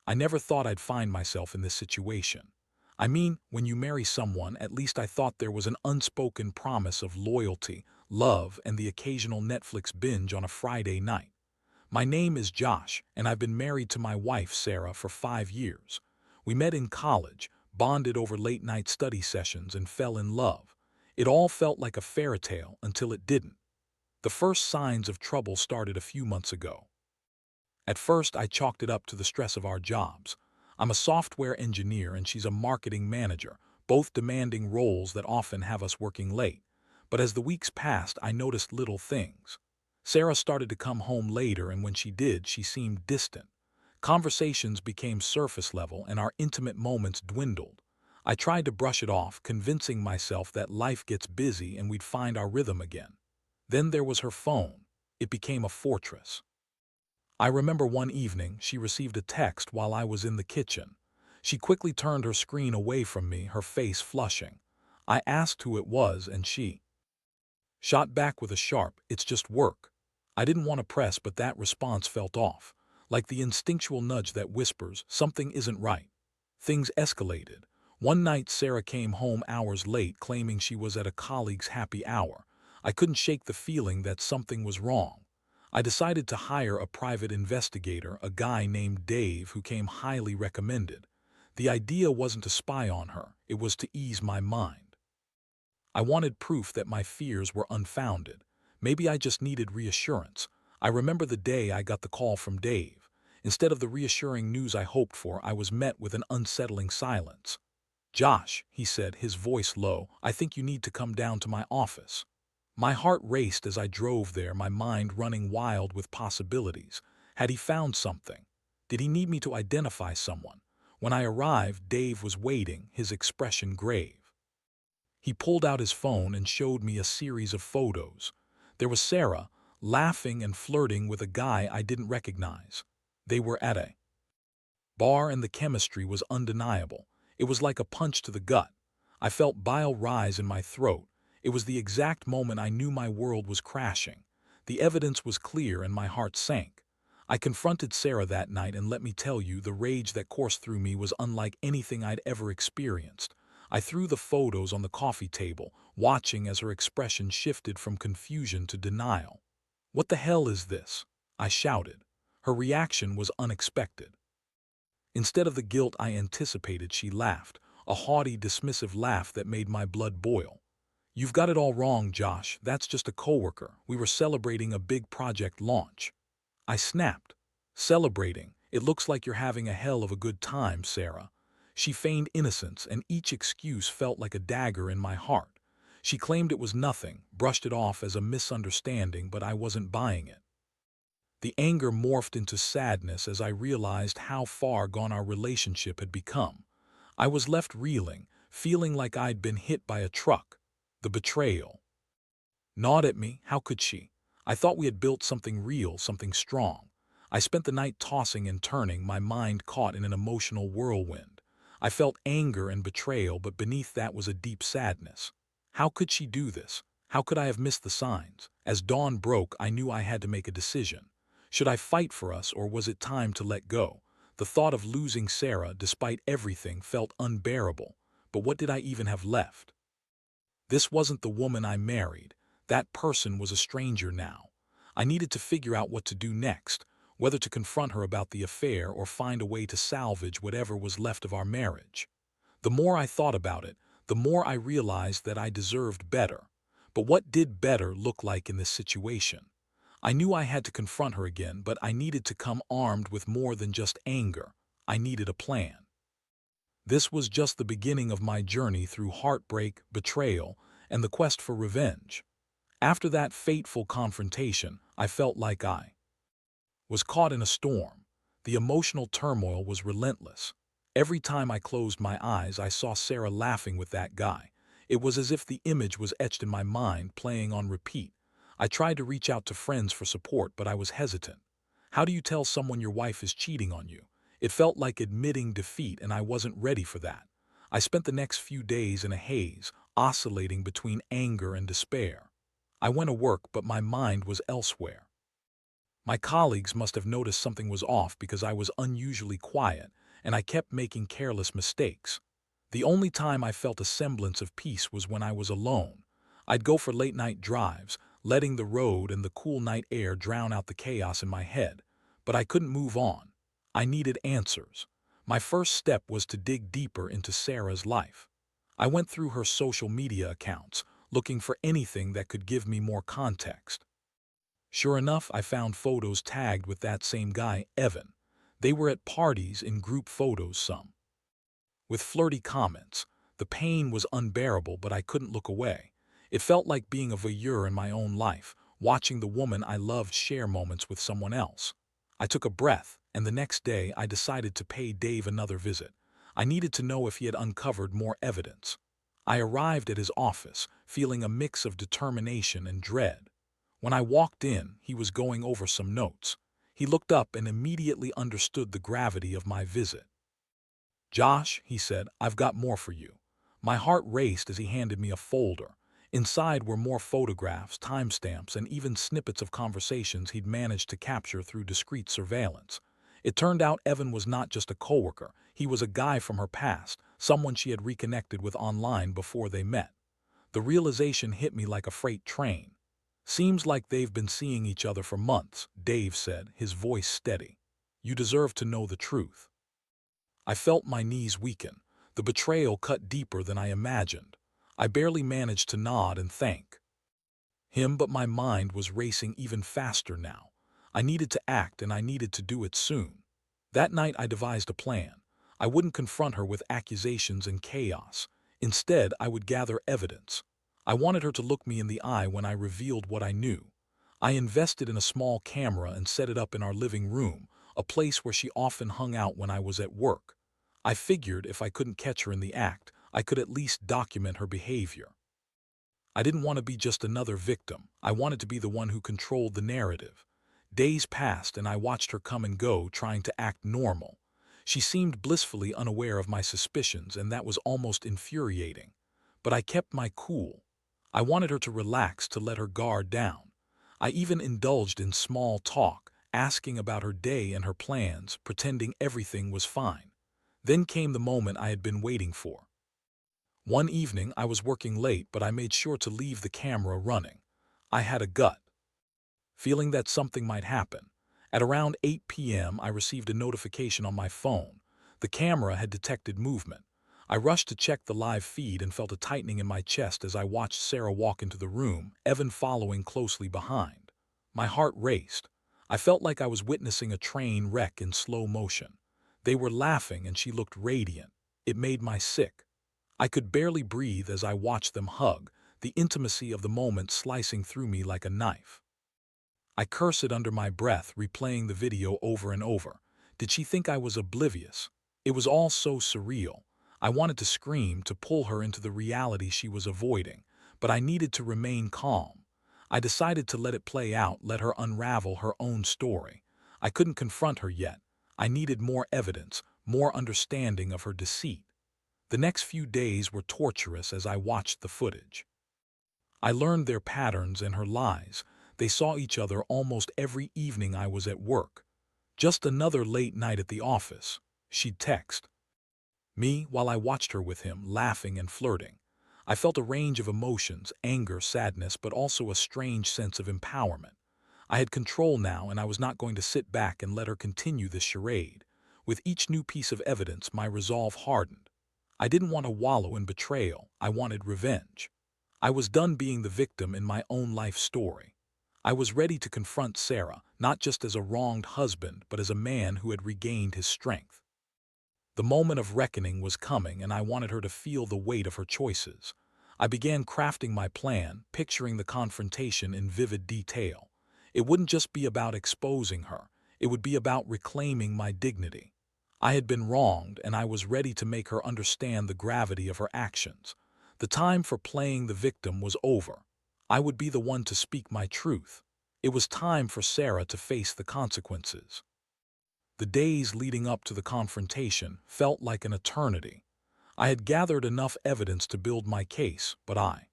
I never thought I'd find myself in this situation. I mean, when you marry someone, at least I thought there was an unspoken promise of loyalty, love, and the occasional Netflix binge on a Friday night. My name is Josh, and I've been married to my wife, Sarah, for 5 years. We met in college, bonded over late-night study sessions, and fell in love. It all felt like a fairy tale until it didn't. The first signs of trouble started a few months ago. At first, I chalked it up to the stress of our jobs. I'm a software engineer and she's a marketing manager, both demanding roles that often have us working late. But as the weeks passed, I noticed little things. Sarah started to come home later, and when she did, she seemed distant. Conversations became surface level and our intimate moments dwindled. I tried to brush it off, convincing myself that life gets busy and we'd find our rhythm again. Then there was her phone. It became a fortress. I remember one evening she received a text while I was in the kitchen. She quickly turned her screen away from me, her face flushing. I asked who it was and she shot back with a sharp, "It's just work." I didn't want to press, but that response felt off, like the instinctual nudge that whispers, something isn't right. Things escalated. One night Sarah came home hours late, claiming she was at a colleague's happy hour. I couldn't shake the feeling that something was wrong. I decided to hire a private investigator, a guy named Dave who came highly recommended. The idea wasn't to spy on her, it was to ease my mind. I wanted proof that my fears were unfounded. Maybe I just needed reassurance. I remember the day I got the call from Dave. Instead of the reassuring news I hoped for, I was met with an unsettling silence. "Josh," he said, his voice low, "I think you need to come down to my office." My heart raced as I drove there, my mind running wild with possibilities. Had he found something? Did he need me to identify someone? When I arrived, Dave was waiting, his expression grave. He pulled out his phone and showed me a series of photos. There was Sarah, laughing and flirting with a guy I didn't recognize. They were at a bar and the chemistry was undeniable. It was like a punch to the gut. I felt bile rise in my throat. It was the exact moment I knew my world was crashing. The evidence was clear and my heart sank. I confronted Sarah that night, and let me tell you, the rage that coursed through me was unlike anything I'd ever experienced. I threw the photos on the coffee table, watching as her expression shifted from confusion to denial. "What the hell is this?" I shouted. Her reaction was unexpected. Instead of the guilt I anticipated, she laughed, a haughty, dismissive laugh that made my blood boil. "You've got it all wrong, Josh. That's just a coworker. We were celebrating a big project launch." I snapped. "Celebrating? It looks like you're having a hell of a good time, Sarah." She feigned innocence, and each excuse felt like a dagger in my heart. She claimed it was nothing, brushed it off as a misunderstanding, but I wasn't buying it. The anger morphed into sadness as I realized how far gone our relationship had become. I was left reeling, feeling like I'd been hit by a truck. The betrayal gnawed at me. How could she? I thought we had built something real, something strong. I spent the night tossing and turning, my mind caught in an emotional whirlwind. I felt anger and betrayal, but beneath that was a deep sadness. How could she do this? How could I have missed the signs? As dawn broke, I knew I had to make a decision. Should I fight for us, or was it time to let go? The thought of losing Sarah, despite everything, felt unbearable. But what did I even have left? This wasn't the woman I married. That person was a stranger now. I needed to figure out what to do next, whether to confront her about the affair or find a way to salvage whatever was left of our marriage. The more I thought about it, the more I realized that I deserved better. But what did better look like in this situation? I knew I had to confront her again, but I needed to come armed with more than just anger. I needed a plan. This was just the beginning of my journey through heartbreak, betrayal, and the quest for revenge. After that fateful confrontation, I felt like I was caught in a storm. The emotional turmoil was relentless. Every time I closed my eyes, I saw Sarah laughing with that guy. It was as if the image was etched in my mind, playing on repeat. I tried to reach out to friends for support, but I was hesitant. How do you tell someone your wife is cheating on you? It felt like admitting defeat, and I wasn't ready for that. I spent the next few days in a haze, oscillating between anger and despair. I went to work, but my mind was elsewhere. My colleagues must have noticed something was off because I was unusually quiet, and I kept making careless mistakes. The only time I felt a semblance of peace was when I was alone. I'd go for late-night drives, letting the road and the cool night air drown out the chaos in my head. But I couldn't move on. I needed answers. My first step was to dig deeper into Sarah's life. I went through her social media accounts, looking for anything that could give me more context. Sure enough, I found photos tagged with that same guy, Evan. They were at parties in group photos, some with flirty comments. The pain was unbearable, but I couldn't look away. It felt like being a voyeur in my own life, watching the woman I loved share moments with someone else. I took a breath, and the next day I decided to pay Dave another visit. I needed to know if he had uncovered more evidence. I arrived at his office, feeling a mix of determination and dread. When I walked in, he was going over some notes. He looked up and immediately understood the gravity of my visit. "Josh," he said, "I've got more for you." My heart raced as he handed me a folder. Inside were more photographs, timestamps, and even snippets of conversations he'd managed to capture through discreet surveillance. It turned out Evan was not just a coworker, he was a guy from her past, someone she had reconnected with online before they met. The realization hit me like a freight train. "Seems like they've been seeing each other for months," Dave said, his voice steady. "You deserve to know the truth." I felt my knees weaken. The betrayal cut deeper than I imagined. I barely managed to nod and thank him, but my mind was racing even faster now. I needed to act, and I needed to do it soon. That night I devised a plan. I wouldn't confront her with accusations and chaos. Instead, I would gather evidence. I wanted her to look me in the eye when I revealed what I knew. I invested in a small camera and set it up in our living room, a place where she often hung out when I was at work. I figured if I couldn't catch her in the act, I could at least document her behavior. I didn't want to be just another victim. I wanted to be the one who controlled the narrative. Days passed and I watched her come and go, trying to act normal. She seemed blissfully unaware of my suspicions, and that was almost infuriating. But I kept my cool. I wanted her to relax, to let her guard down. I even indulged in small talk, asking about her day and her plans, pretending everything was fine. Then came the moment I had been waiting for. One evening I was working late, but I made sure to leave the camera running. I had a gut feeling that something might happen. At around 8 p.m. I received a notification on my phone. The camera had detected movement. I rushed to check the live feed and felt a tightening in my chest as I watched Sarah walk into the room, Evan following closely behind. My heart raced. I felt like I was witnessing a train wreck in slow motion. They were laughing and she looked radiant. It made my sick. I could barely breathe as I watched them hug, the intimacy of the moment slicing through me like a knife. I cursed under my breath, replaying the video over and over. Did she think I was oblivious? It was all so surreal. I wanted to scream, to pull her into the reality she was avoiding, but I needed to remain calm. I decided to let it play out, let her unravel her own story. I couldn't confront her yet. I needed more evidence, more understanding of her deceit. The next few days were torturous as I watched the footage. I learned their patterns and her lies. They saw each other almost every evening I was at work. "Just another late night at the office," she'd text me while I watched her with him, laughing and flirting. I felt a range of emotions, anger, sadness, but also a strange sense of empowerment. I had control now, and I was not going to sit back and let her continue this charade. With each new piece of evidence, my resolve hardened. I didn't want to wallow in betrayal. I wanted revenge. I was done being the victim in my own life story. I was ready to confront Sarah, not just as a wronged husband, but as a man who had regained his strength. The moment of reckoning was coming, and I wanted her to feel the weight of her choices. I began crafting my plan, picturing the confrontation in vivid detail. It wouldn't just be about exposing her. It would be about reclaiming my dignity. I had been wronged, and I was ready to make her understand the gravity of her actions. The time for playing the victim was over. I would be the one to speak my truth. It was time for Sarah to face the consequences. The days leading up to the confrontation felt like an eternity. I had gathered enough evidence to build my case, but I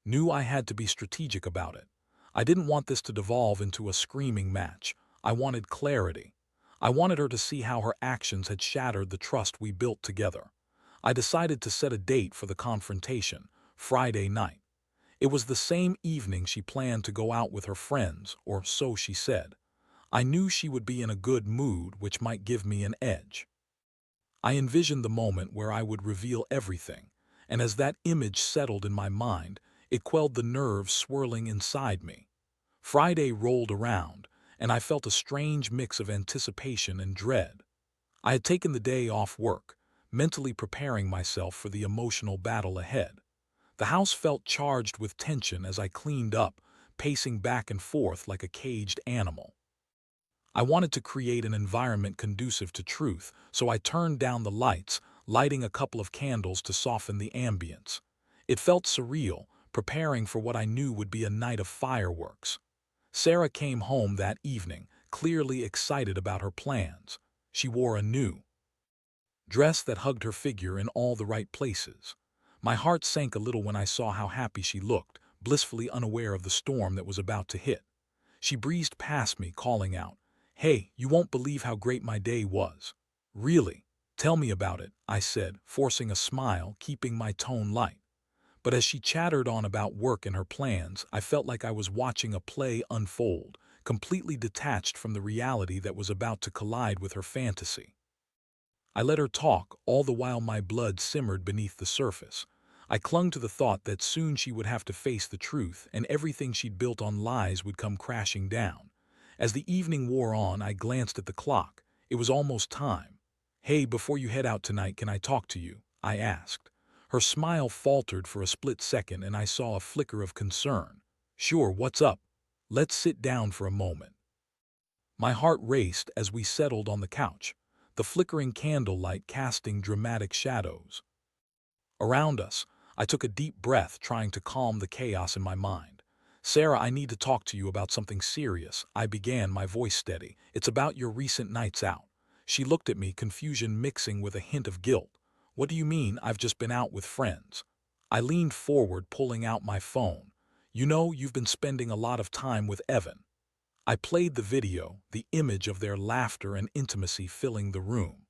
knew I had to be strategic about it. I didn't want this to devolve into a screaming match. I wanted clarity. I wanted her to see how her actions had shattered the trust we built together. I decided to set a date for the confrontation, Friday night. It was the same evening she planned to go out with her friends, or so she said. I knew she would be in a good mood, which might give me an edge. I envisioned the moment where I would reveal everything, and as that image settled in my mind, it quelled the nerves swirling inside me. Friday rolled around, and I felt a strange mix of anticipation and dread. I had taken the day off work, mentally preparing myself for the emotional battle ahead. The house felt charged with tension as I cleaned up, pacing back and forth like a caged animal. I wanted to create an environment conducive to truth, so I turned down the lights, lighting a couple of candles to soften the ambience. It felt surreal, preparing for what I knew would be a night of fireworks. Sarah came home that evening, clearly excited about her plans. She wore a new dress that hugged her figure in all the right places. My heart sank a little when I saw how happy she looked, blissfully unaware of the storm that was about to hit. She breezed past me, calling out, "Hey, you won't believe how great my day was." "Really? Tell me about it," I said, forcing a smile, keeping my tone light. But as she chattered on about work and her plans, I felt like I was watching a play unfold, completely detached from the reality that was about to collide with her fantasy. I let her talk, all the while my blood simmered beneath the surface. I clung to the thought that soon she would have to face the truth, and everything she'd built on lies would come crashing down. As the evening wore on, I glanced at the clock. It was almost time. "Hey, before you head out tonight, can I talk to you?" I asked. Her smile faltered for a split second, and I saw a flicker of concern. "Sure, what's up? Let's sit down for a moment." My heart raced as we settled on the couch, the flickering candlelight casting dramatic shadows around us. I took a deep breath, trying to calm the chaos in my mind. "Sarah, I need to talk to you about something serious," I began, my voice steady. "It's about your recent nights out." She looked at me, confusion mixing with a hint of guilt. "What do you mean? I've just been out with friends." I leaned forward, pulling out my phone. "You know, you've been spending a lot of time with Evan." I played the video, the image of their laughter and intimacy filling the room.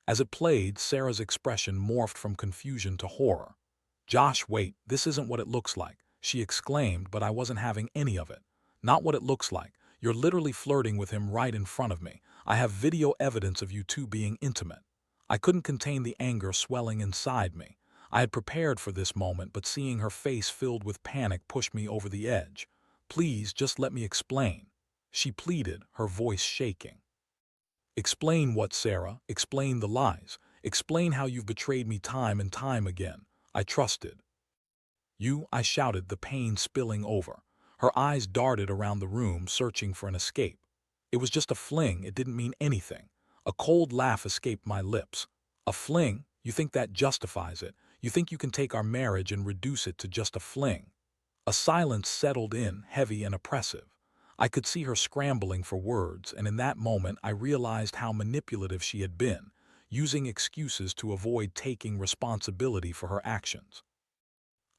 As it played, Sarah's expression morphed from confusion to horror. "Josh, wait, this isn't what it looks like," she exclaimed, but I wasn't having any of it. "Not what it looks like. You're literally flirting with him right in front of me. I have video evidence of you two being intimate." I couldn't contain the anger swelling inside me. I had prepared for this moment, but seeing her face filled with panic pushed me over the edge. "Please, just let me explain," she pleaded, her voice shaking. "Explain what, Sarah? Explain the lies. Explain how you've betrayed me time and time again. I trusted you," I shouted, the pain spilling over. Her eyes darted around the room, searching for an escape. "It was just a fling. It didn't mean anything." A cold laugh escaped my lips. "A fling? You think that justifies it? You think you can take our marriage and reduce it to just a fling?" A silence settled in, heavy and oppressive. I could see her scrambling for words, and in that moment I realized how manipulative she had been, using excuses to avoid taking responsibility for her actions.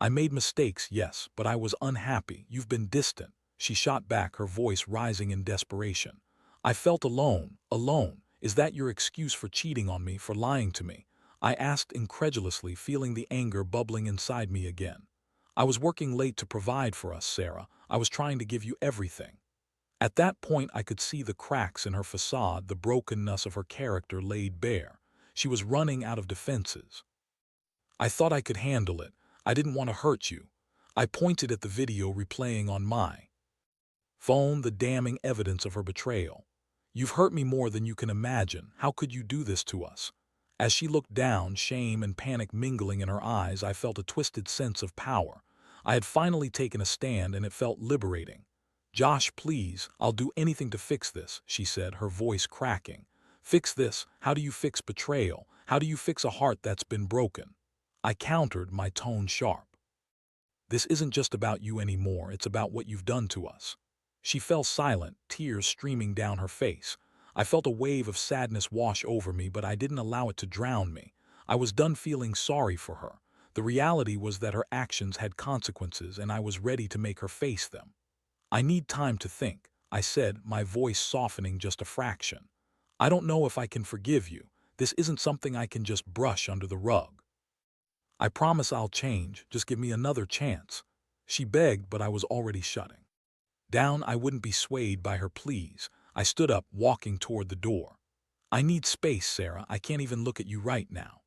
"I made mistakes, yes, but I was unhappy. You've been distant," she shot back, her voice rising in desperation. "I felt alone, alone. Is that your excuse for cheating on me, for lying to me?" I asked incredulously, feeling the anger bubbling inside me again. "I was working late to provide for us, Sarah. I was trying to give you everything." At that point I could see the cracks in her facade, the brokenness of her character laid bare. She was running out of defenses. "I thought I could handle it. I didn't want to hurt you." I pointed at the video replaying on my phone, the damning evidence of her betrayal. "You've hurt me more than you can imagine. How could you do this to us?" As she looked down, shame and panic mingling in her eyes, I felt a twisted sense of power. I had finally taken a stand, and it felt liberating. "Josh, please, I'll do anything to fix this," she said, her voice cracking. "Fix this? How do you fix betrayal? How do you fix a heart that's been broken?" I countered, my tone sharp. "This isn't just about you anymore, it's about what you've done to us." She fell silent, tears streaming down her face. I felt a wave of sadness wash over me, but I didn't allow it to drown me. I was done feeling sorry for her. The reality was that her actions had consequences, and I was ready to make her face them. I need time to think, I said, my voice softening just a fraction. I don't know if I can forgive you. This isn't something I can just brush under the rug. I promise I'll change, just give me another chance. She begged, but I was already shutting down. I wouldn't be swayed by her pleas. I stood up, walking toward the door. I need space, Sarah. I can't even look at you right now.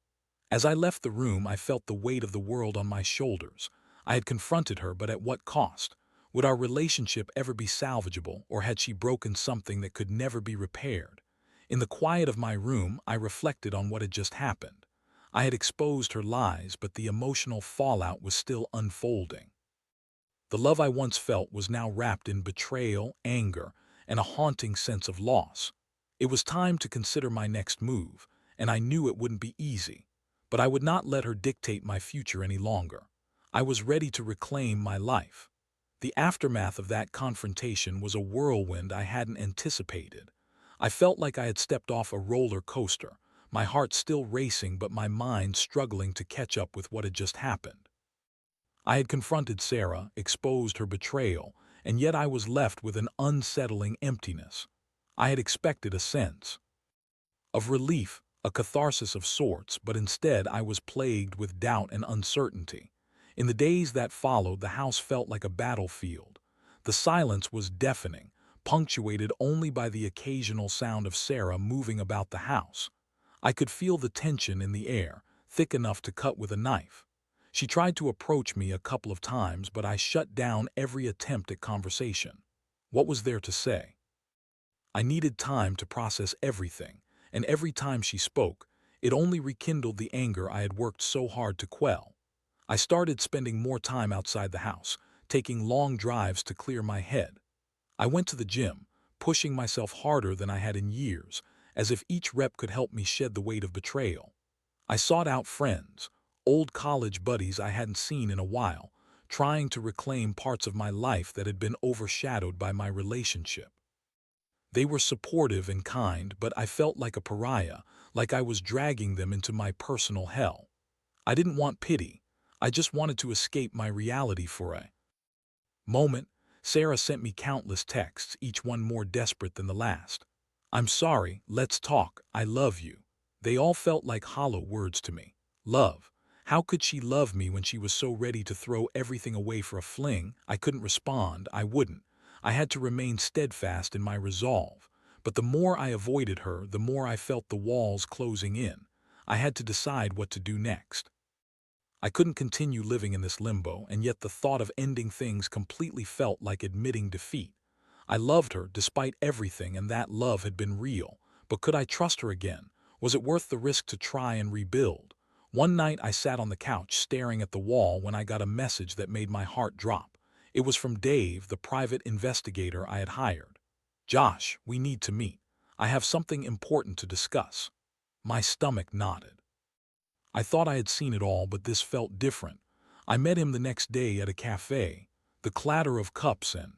As I left the room, I felt the weight of the world on my shoulders. I had confronted her, but at what cost? Would our relationship ever be salvageable, or had she broken something that could never be repaired? In the quiet of my room, I reflected on what had just happened. I had exposed her lies, but the emotional fallout was still unfolding. The love I once felt was now wrapped in betrayal, anger, and a haunting sense of loss. It was time to consider my next move, and I knew it wouldn't be easy. But I would not let her dictate my future any longer. I was ready to reclaim my life. The aftermath of that confrontation was a whirlwind I hadn't anticipated. I felt like I had stepped off a roller coaster, my heart still racing but my mind struggling to catch up with what had just happened. I had confronted Sarah, exposed her betrayal, and yet I was left with an unsettling emptiness. I had expected a sense of relief, a catharsis of sorts, but instead I was plagued with doubt and uncertainty. In the days that followed, the house felt like a battlefield. The silence was deafening, punctuated only by the occasional sound of Sarah moving about the house. I could feel the tension in the air, thick enough to cut with a knife. She tried to approach me a couple of times, but I shut down every attempt at conversation. What was there to say? I needed time to process everything, and every time she spoke, it only rekindled the anger I had worked so hard to quell. I started spending more time outside the house, taking long drives to clear my head. I went to the gym, pushing myself harder than I had in years, as if each rep could help me shed the weight of betrayal. I sought out friends, old college buddies I hadn't seen in a while, trying to reclaim parts of my life that had been overshadowed by my relationship. They were supportive and kind, but I felt like a pariah, like I was dragging them into my personal hell. I didn't want pity. I just wanted to escape my reality for a moment. Sarah sent me countless texts, each one more desperate than the last. I'm sorry, let's talk, I love you. They all felt like hollow words to me. Love. How could she love me when she was so ready to throw everything away for a fling? I couldn't respond, I wouldn't. I had to remain steadfast in my resolve. But the more I avoided her, the more I felt the walls closing in. I had to decide what to do next. I couldn't continue living in this limbo, and yet the thought of ending things completely felt like admitting defeat. I loved her despite everything, and that love had been real. But could I trust her again? Was it worth the risk to try and rebuild? One night I sat on the couch staring at the wall when I got a message that made my heart drop. It was from Dave, the private investigator I had hired. Josh, we need to meet. I have something important to discuss. My stomach knotted. I thought I had seen it all, but this felt different. I met him the next day at a cafe. The clatter of cups and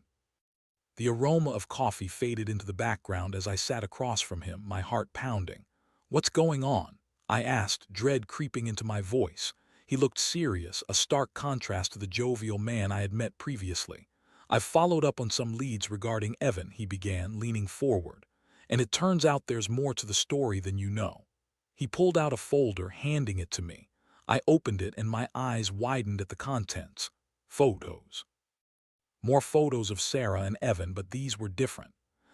the aroma of coffee faded into the background as I sat across from him, my heart pounding. What's going on? I asked, dread creeping into my voice. He looked serious, a stark contrast to the jovial man I had met previously. I've followed up on some leads regarding Evan, he began, leaning forward. And it turns out there's more to the story than you know. He pulled out a folder, handing it to me. I opened it and my eyes widened at the contents. Photos. More photos of Sarah and Evan, but these were different.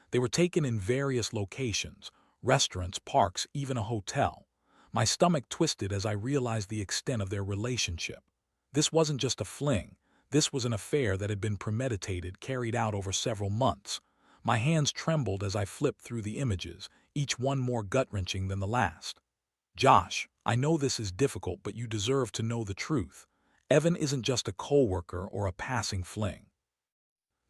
They were taken in various locations, restaurants, parks, even a hotel. My stomach twisted as I realized the extent of their relationship. This wasn't just a fling. This was an affair that had been premeditated, carried out over several months. My hands trembled as I flipped through the images, each one more gut-wrenching than the last. Josh, I know this is difficult, but you deserve to know the truth. Evan isn't just a coworker or a passing fling.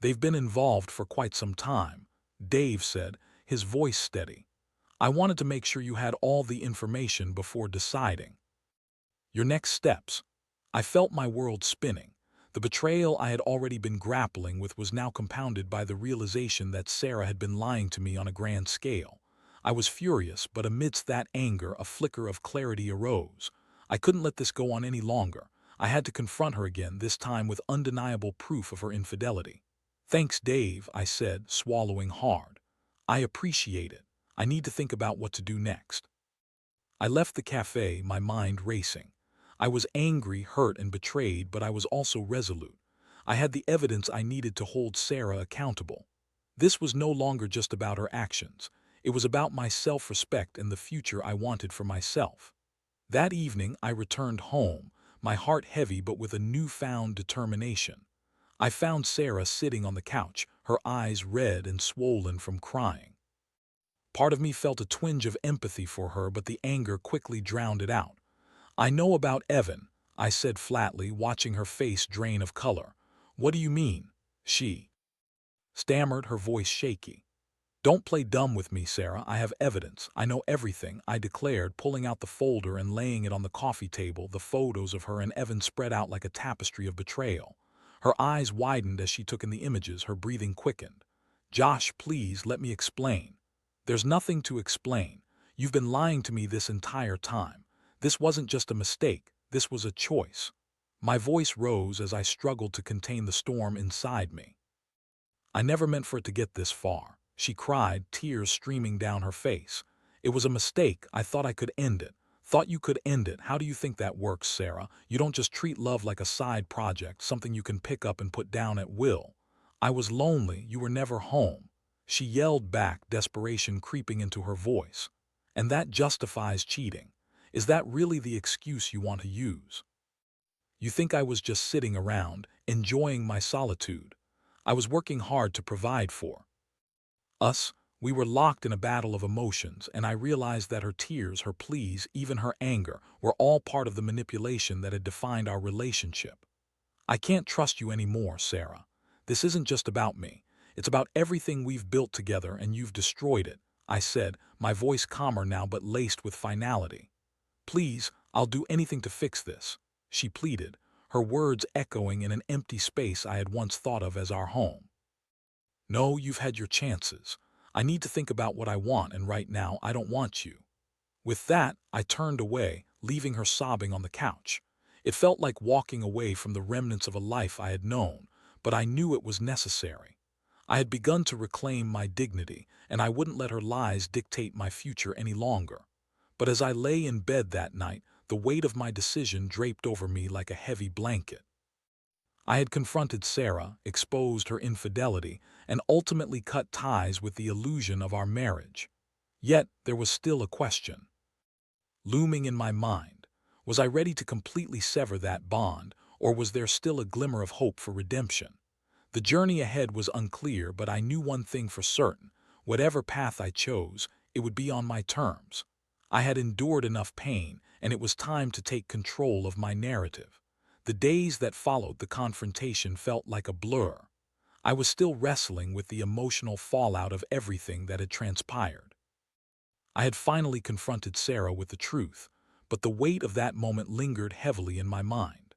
They've been involved for quite some time, Dave said, his voice steady. I wanted to make sure you had all the information before deciding. Your next steps. I felt my world spinning. The betrayal I had already been grappling with was now compounded by the realization that Sarah had been lying to me on a grand scale. I was furious, but amidst that anger, a flicker of clarity arose. I couldn't let this go on any longer. I had to confront her again, this time with undeniable proof of her infidelity. Thanks, Dave, I said, swallowing hard. I appreciate it. I need to think about what to do next. I left the cafe, my mind racing. I was angry, hurt, and betrayed, but I was also resolute. I had the evidence I needed to hold Sarah accountable. This was no longer just about her actions. It was about my self-respect and the future I wanted for myself. That evening, I returned home, my heart heavy but with a newfound determination. I found Sarah sitting on the couch, her eyes red and swollen from crying. Part of me felt a twinge of empathy for her, but the anger quickly drowned it out. "I know about Evan," I said flatly, watching her face drain of color. "What do you mean?" She stammered, her voice shaky. "Don't play dumb with me, Sarah. I have evidence. I know everything," I declared, pulling out the folder and laying it on the coffee table, the photos of her and Evan spread out like a tapestry of betrayal. Her eyes widened as she took in the images, her breathing quickened. "Josh, please, let me explain." "There's nothing to explain. You've been lying to me this entire time. This wasn't just a mistake, this was a choice." My voice rose as I struggled to contain the storm inside me. "I never meant for it to get this far," she cried, tears streaming down her face. "It was a mistake. I thought I could end it. Thought you could end it. How do you think that works, Sarah? You don't just treat love like a side project, something you can pick up and put down at will. I was lonely. You were never home." She yelled back, desperation creeping into her voice. "And that justifies cheating. Is that really the excuse you want to use? You think I was just sitting around, enjoying my solitude? I was working hard to provide for us." We were locked in a battle of emotions, and I realized that her tears, her pleas, even her anger, were all part of the manipulation that had defined our relationship. "I can't trust you anymore, Sarah. This isn't just about me. It's about everything we've built together, and you've destroyed it," I said, my voice calmer now but laced with finality. "Please, I'll do anything to fix this," she pleaded, her words echoing in an empty space I had once thought of as our home. "No, you've had your chances. I need to think about what I want, and right now I don't want you." With that, I turned away, leaving her sobbing on the couch. It felt like walking away from the remnants of a life I had known, but I knew it was necessary. I had begun to reclaim my dignity, and I wouldn't let her lies dictate my future any longer. But as I lay in bed that night, the weight of my decision draped over me like a heavy blanket. I had confronted Sarah, exposed her infidelity, and ultimately cut ties with the illusion of our marriage. Yet there was still a question looming in my mind. Was I ready to completely sever that bond, or was there still a glimmer of hope for redemption? The journey ahead was unclear, but I knew one thing for certain. Whatever path I chose, it would be on my terms. I had endured enough pain, and it was time to take control of my narrative. The days that followed the confrontation felt like a blur. I was still wrestling with the emotional fallout of everything that had transpired. I had finally confronted Sarah with the truth, but the weight of that moment lingered heavily in my mind.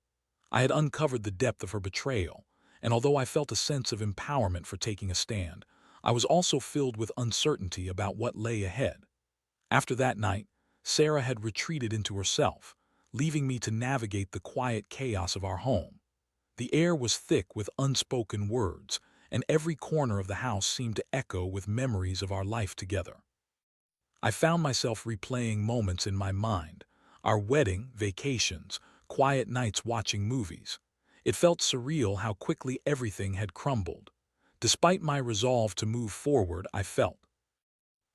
I had uncovered the depth of her betrayal, and although I felt a sense of empowerment for taking a stand, I was also filled with uncertainty about what lay ahead. After that night, Sarah had retreated into herself, leaving me to navigate the quiet chaos of our home. The air was thick with unspoken words, and every corner of the house seemed to echo with memories of our life together. I found myself replaying moments in my mind, our wedding, vacations, quiet nights watching movies. It felt surreal how quickly everything had crumbled. Despite my resolve to move forward, I felt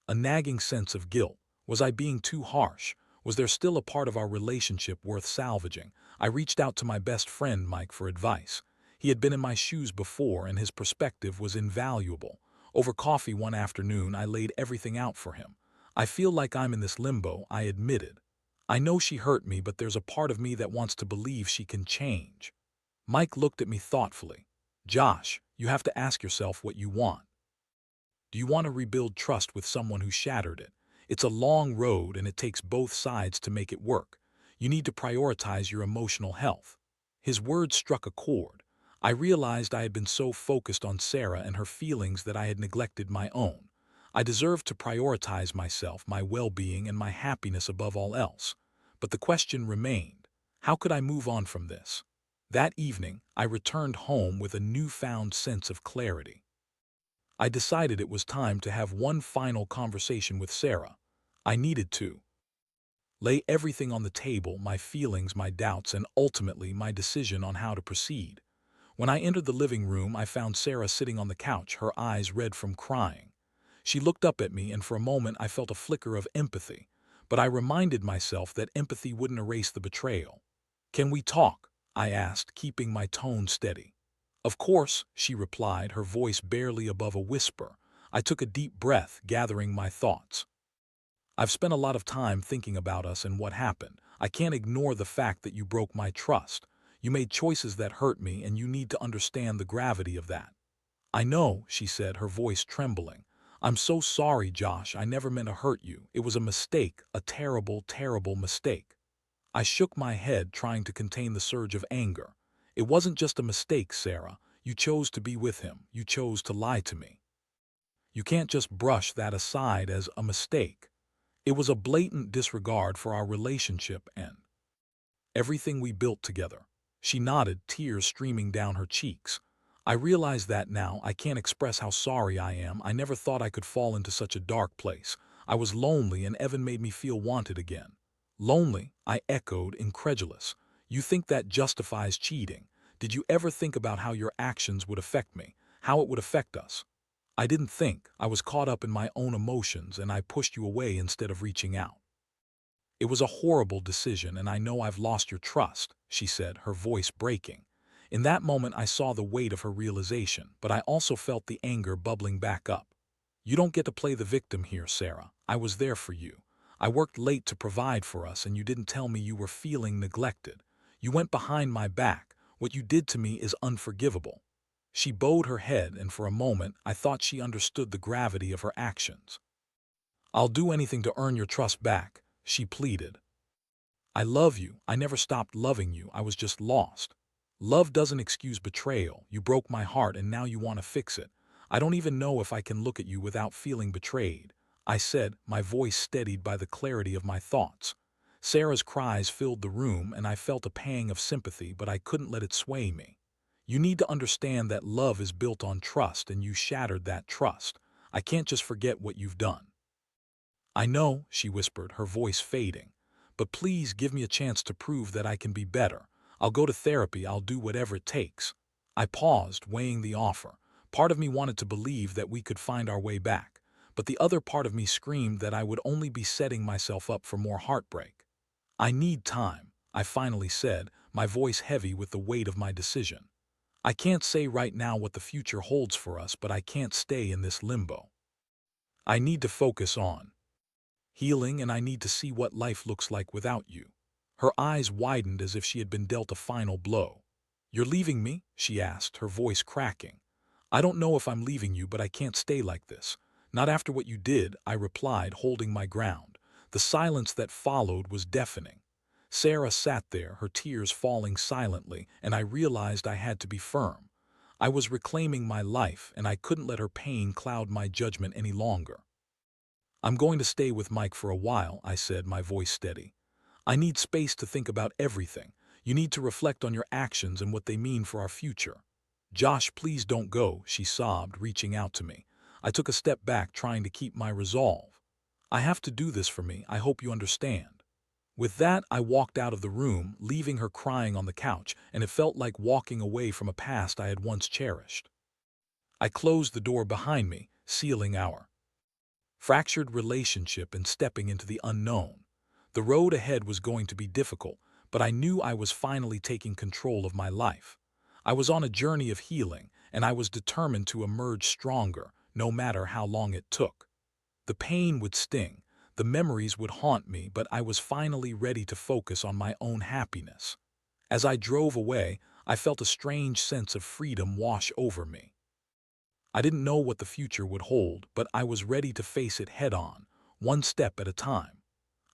a nagging sense of guilt. Was I being too harsh? Was there still a part of our relationship worth salvaging? I reached out to my best friend Mike for advice. He had been in my shoes before, and his perspective was invaluable. Over coffee one afternoon, I laid everything out for him. "I feel like I'm in this limbo," I admitted. "I know she hurt me, but there's a part of me that wants to believe she can change." Mike looked at me thoughtfully. "Josh, you have to ask yourself what you want. Do you want to rebuild trust with someone who shattered it? It's a long road, and it takes both sides to make it work. You need to prioritize your emotional health." His words struck a chord. I realized I had been so focused on Sarah and her feelings that I had neglected my own. I deserved to prioritize myself, my well-being, and my happiness above all else. But the question remained, how could I move on from this? That evening, I returned home with a newfound sense of clarity. I decided it was time to have one final conversation with Sarah. I needed to lay everything on the table, my feelings, my doubts, and ultimately my decision on how to proceed. When I entered the living room, I found Sarah sitting on the couch, her eyes red from crying. She looked up at me, and for a moment I felt a flicker of empathy, but I reminded myself that empathy wouldn't erase the betrayal. "Can we talk?" I asked, keeping my tone steady. "Of course," she replied, her voice barely above a whisper. I took a deep breath, gathering my thoughts. "I've spent a lot of time thinking about us and what happened. I can't ignore the fact that you broke my trust. You made choices that hurt me, and you need to understand the gravity of that." "I know," she said, her voice trembling. "I'm so sorry, Josh. I never meant to hurt you. It was a mistake, a terrible, terrible mistake." I shook my head, trying to contain the surge of anger. "It wasn't just a mistake, Sarah. You chose to be with him. You chose to lie to me. You can't just brush that aside as a mistake. It was a blatant disregard for our relationship and everything we built together." She nodded, tears streaming down her cheeks. "I realize that now. I can't express how sorry I am. I never thought I could fall into such a dark place. I was lonely, and Evan made me feel wanted again." "Lonely?" I echoed, incredulous. "You think that justifies cheating? Did you ever think about how your actions would affect me? How it would affect us?" "I didn't think. I was caught up in my own emotions, and I pushed you away instead of reaching out. It was a horrible decision, and I know I've lost your trust," she said, her voice breaking. In that moment I saw the weight of her realization, but I also felt the anger bubbling back up. "You don't get to play the victim here, Sarah. I was there for you. I worked late to provide for us, and you didn't tell me you were feeling neglected. You went behind my back. What you did to me is unforgivable." She bowed her head, and for a moment I thought she understood the gravity of her actions. "I'll do anything to earn your trust back," she pleaded. "I love you. I never stopped loving you. I was just lost. Love doesn't excuse betrayal. You broke my heart, and now you want to fix it. I don't even know if I can look at you without feeling betrayed," I said, my voice steadied by the clarity of my thoughts. Sarah's cries filled the room, and I felt a pang of sympathy, but I couldn't let it sway me. "You need to understand that love is built on trust, and you shattered that trust. I can't just forget what you've done." "I know," she whispered, her voice fading. "But please give me a chance to prove that I can be better. I'll go to therapy. I'll do whatever it takes." I paused, weighing the offer. Part of me wanted to believe that we could find our way back, but the other part of me screamed that I would only be setting myself up for more heartbreak. "I need time," I finally said, my voice heavy with the weight of my decision. "I can't say right now what the future holds for us, but I can't stay in this limbo. I need to focus on healing, and I need to see what life looks like without you." Her eyes widened as if she had been dealt a final blow. "You're leaving me?" she asked, her voice cracking. "I don't know if I'm leaving you, but I can't stay like this. Not after what you did," I replied, holding my ground. The silence that followed was deafening. Sarah sat there, her tears falling silently, and I realized I had to be firm. I was reclaiming my life, and I couldn't let her pain cloud my judgment any longer. "I'm going to stay with Mike for a while," I said, my voice steady. "I need space to think about everything. You need to reflect on your actions and what they mean for our future." "Josh, please don't go," she sobbed, reaching out to me. I took a step back, trying to keep my resolve. "I have to do this for me. I hope you understand." With that, I walked out of the room, leaving her crying on the couch, and it felt like walking away from a past I had once cherished. I closed the door behind me, sealing our fractured relationship and stepping into the unknown. The road ahead was going to be difficult, but I knew I was finally taking control of my life. I was on a journey of healing, and I was determined to emerge stronger, no matter how long it took. The pain would sting, the memories would haunt me, but I was finally ready to focus on my own happiness. As I drove away, I felt a strange sense of freedom wash over me. I didn't know what the future would hold, but I was ready to face it head-on, one step at a time.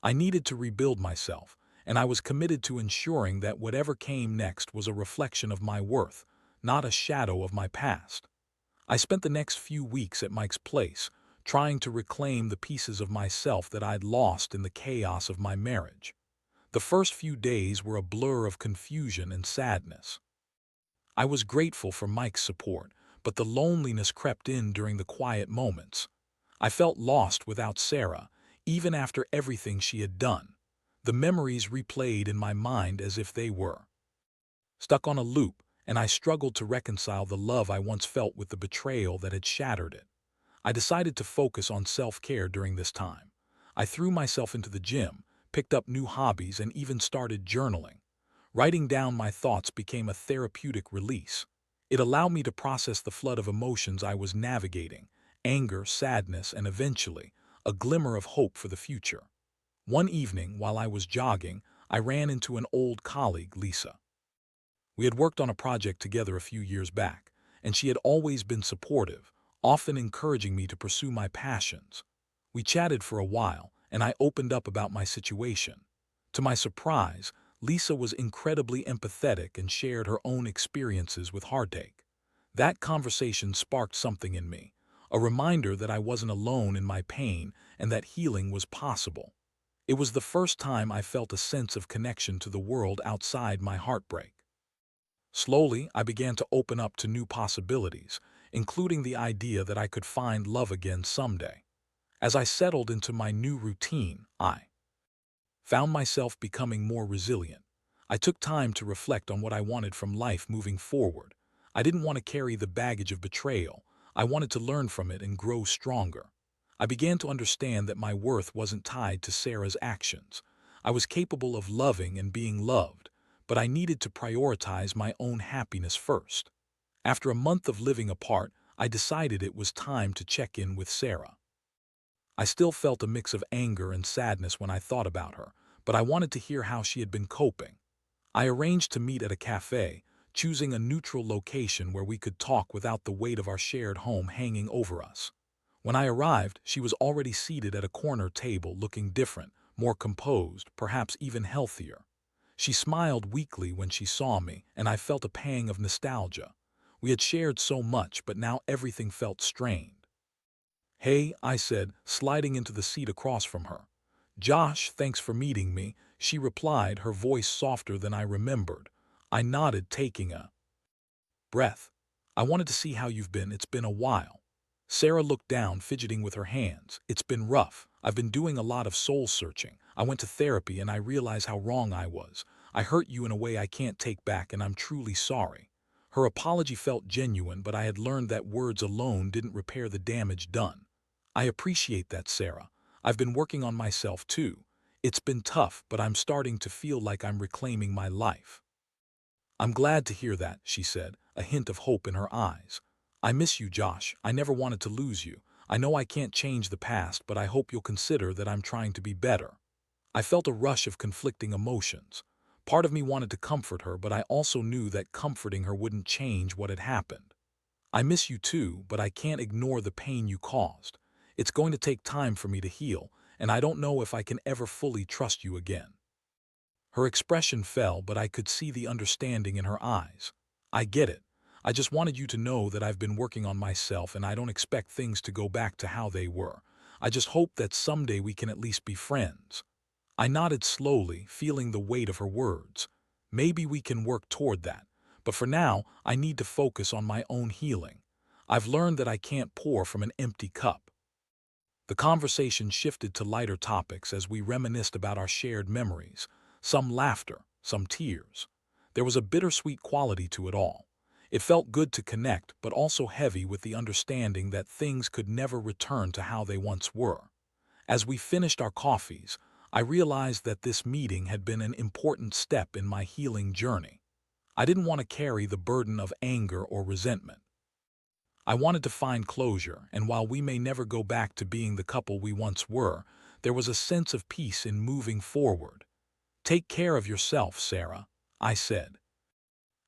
I needed to rebuild myself, and I was committed to ensuring that whatever came next was a reflection of my worth, not a shadow of my past. I spent the next few weeks at Mike's place, trying to reclaim the pieces of myself that I'd lost in the chaos of my marriage. The first few days were a blur of confusion and sadness. I was grateful for Mike's support, but the loneliness crept in during the quiet moments. I felt lost without Sarah, even after everything she had done. The memories replayed in my mind as if they were stuck on a loop, and I struggled to reconcile the love I once felt with the betrayal that had shattered it. I decided to focus on self-care during this time. I threw myself into the gym, picked up new hobbies, and even started journaling. Writing down my thoughts became a therapeutic release. It allowed me to process the flood of emotions I was navigating: anger, sadness, and eventually, a glimmer of hope for the future. One evening, while I was jogging, I ran into an old colleague, Lisa. We had worked on a project together a few years back, and she had always been supportive, often encouraging me to pursue my passions. We chatted for a while, and I opened up about my situation. To my surprise, Lisa was incredibly empathetic and shared her own experiences with heartache. That conversation sparked something in me, a reminder that I wasn't alone in my pain and that healing was possible. It was the first time I felt a sense of connection to the world outside my heartbreak. Slowly, I began to open up to new possibilities, including the idea that I could find love again someday. As I settled into my new routine, I found myself becoming more resilient. I took time to reflect on what I wanted from life moving forward. I didn't want to carry the baggage of betrayal. I wanted to learn from it and grow stronger. I began to understand that my worth wasn't tied to Sarah's actions. I was capable of loving and being loved, but I needed to prioritize my own happiness first. After a month of living apart, I decided it was time to check in with Sarah. I still felt a mix of anger and sadness when I thought about her, but I wanted to hear how she had been coping. I arranged to meet at a cafe, choosing a neutral location where we could talk without the weight of our shared home hanging over us. When I arrived, she was already seated at a corner table, looking different, more composed, perhaps even healthier. She smiled weakly when she saw me, and I felt a pang of nostalgia. We had shared so much, but now everything felt strained. "Hey," I said, sliding into the seat across from her. "Josh, thanks for meeting me," she replied, her voice softer than I remembered. I nodded, taking a breath. "I wanted to see how you've been. It's been a while." Sarah looked down, fidgeting with her hands. "It's been rough. I've been doing a lot of soul searching. I went to therapy and I realized how wrong I was. I hurt you in a way I can't take back, and I'm truly sorry." Her apology felt genuine, but I had learned that words alone didn't repair the damage done. "I appreciate that, Sarah. I've been working on myself too. It's been tough, but I'm starting to feel like I'm reclaiming my life." "I'm glad to hear that," she said, a hint of hope in her eyes. "I miss you, Josh. I never wanted to lose you. I know I can't change the past, but I hope you'll consider that I'm trying to be better." I felt a rush of conflicting emotions. Part of me wanted to comfort her, but I also knew that comforting her wouldn't change what had happened. "I miss you too, but I can't ignore the pain you caused. It's going to take time for me to heal, and I don't know if I can ever fully trust you again." Her expression fell, but I could see the understanding in her eyes. "I get it. I just wanted you to know that I've been working on myself, and I don't expect things to go back to how they were. I just hope that someday we can at least be friends." I nodded slowly, feeling the weight of her words. "Maybe we can work toward that, but for now, I need to focus on my own healing. I've learned that I can't pour from an empty cup." The conversation shifted to lighter topics as we reminisced about our shared memories, some laughter, some tears. There was a bittersweet quality to it all. It felt good to connect, but also heavy with the understanding that things could never return to how they once were. As we finished our coffees, I realized that this meeting had been an important step in my healing journey. I didn't want to carry the burden of anger or resentment. I wanted to find closure, and while we may never go back to being the couple we once were, there was a sense of peace in moving forward. "Take care of yourself, Sarah," I said.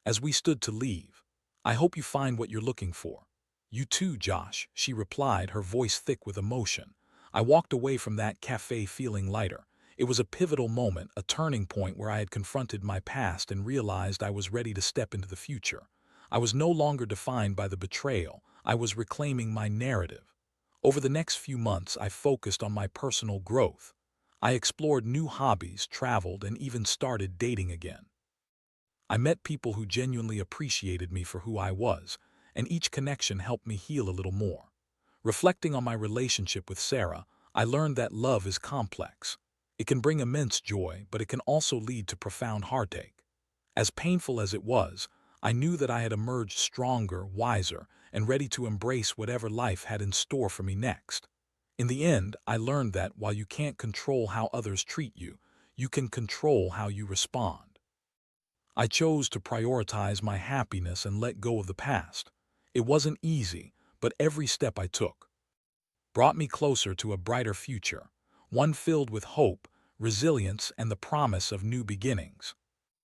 As we stood to leave, "I hope you find what you're looking for." "You too, Josh," she replied, her voice thick with emotion. I walked away from that cafe feeling lighter. It was a pivotal moment, a turning point where I had confronted my past and realized I was ready to step into the future. I was no longer defined by the betrayal. I was reclaiming my narrative. Over the next few months, I focused on my personal growth. I explored new hobbies, traveled, and even started dating again. I met people who genuinely appreciated me for who I was, and each connection helped me heal a little more. Reflecting on my relationship with Sarah, I learned that love is complex. It can bring immense joy, but it can also lead to profound heartache. As painful as it was, I knew that I had emerged stronger, wiser, and ready to embrace whatever life had in store for me next. In the end, I learned that while you can't control how others treat you, you can control how you respond. I chose to prioritize my happiness and let go of the past. It wasn't easy, but every step I took brought me closer to a brighter future, one filled with hope, resilience, and the promise of new beginnings.